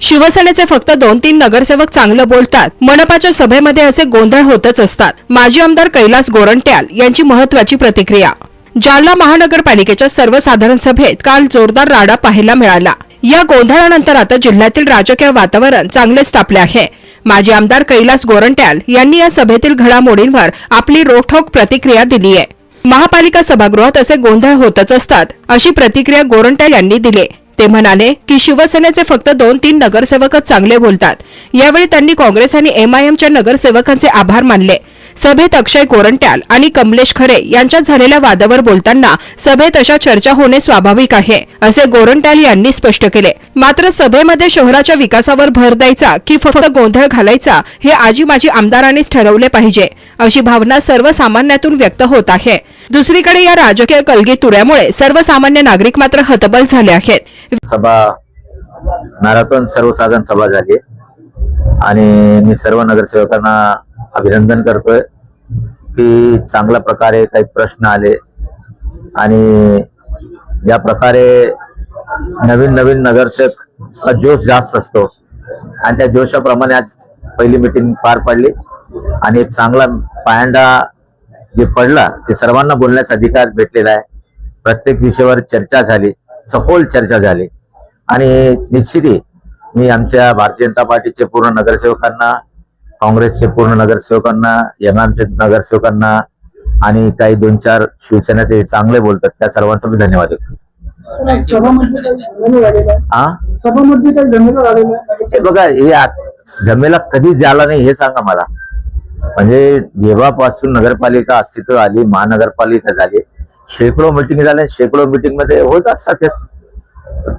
शिवसेनेचे फक्त 2-3 नगरसेवक चांगलं बोलतात, मनपाच्या सभेमध्ये असे गोंधळ होतच असतात. माजी आमदार कैलास गोरंट्याल यांची महत्त्वाची प्रतिक्रिया. जालना महानगरपालिकेच्या सर्वसाधारण सभेत काल जोरदार राडा पाहायला मिळाला. या गोंधळानंतर आता जिल्ह्यातील राजकीय वातावरण चांगलेच तापले आहे. माजी आमदार कैलास गोरंट्याल यांनी या सभेतील घडामोडींवर आपली रोखठोक प्रतिक्रिया दिली आहे. महापालिका सभागृहात असे गोंधळ होतच असतात, अशी प्रतिक्रिया गोरंट्याल यांनी दिली. ते म्हणाले की शिवसेनेचे फक्त 2-3 नगरसेवकच चांगले बोलतात. यावेळी त्यांनी काँग्रेस आणि एमआयएमच्या नगरसेवकांचे आभार मानले. सभेत अक्षय गोरंट्याल आणि कमलेश खरे यांच्यात झालेल्या वादावर बोलताना सभेत अशा चर्चा होणे स्वाभाविक आहे, असे गोरंट्याल यांनी स्पष्ट केले. मात्र सभेमध्ये शहराच्या विकासावर भर द्यायचा की फक्त गोंधळ घालायचा हे आजी माजी आमदारांनीच ठरवले पाहिजे, अशी भावना सर्वसामान्यातून व्यक्त होत आहे. दुसरीकडे या राजकीय कलगीतुऱ्यामुळे सर्वसामान्य नागरिक मात्र हतबल झाले आहेत. सभा मॅरेथॉन सर्वसाधारण सभा झाली आणि मी सर्व नगरसेवकांना अभिनंदन करतोय की चांगल्या प्रकारे काही प्रश्न आले आणि ज्या प्रकारे नवीन नवीन नगरसेवक जोश जास्त असतो आणि त्या जोशाप्रमाणे आज पहिली मीटिंग पार पडली आणि एक चांगला पायंडा जे पडला ते सर्वांना बोलण्याचा अधिकार भेटलेला आहे. प्रत्येक विषयावर चर्चा झाली, सखोल चर्चा झाली आणि निश्चितही मी आमच्या भारतीय जनता पार्टीचे पूर्ण नगरसेवकांना, काँग्रेसचे पूर्ण नगरसेवकांना, एमआयएमचे नगरसेवकांना आणि काही 2-4 शिवसेनेचे चांगले बोलतात त्या सर्वांचा मी धन्यवाद देतो. हे बघा, हे जमेला कधी झाला नाही हे सांगा मला. म्हणजे जेव्हापासून नगरपालिका अस्तित्व आली, महानगरपालिका झाली, शेकडो मिटिंग झाल्या. शेकडो मिटिंग मध्ये होत असतात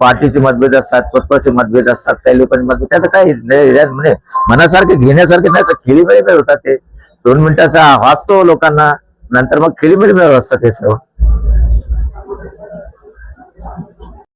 पार्टीचे मतभेद असतात, पक्षाचे मतभेद असतात, काही लोकांचे मतभेद. त्यात काही म्हणजे मनासारखे घेण्यासारखे नाही, खेळीमेळी होतात. ते 2 मिनिटाचा वाचतो लोकांना, नंतर मग खेळीमेळी असतात हे सर्व.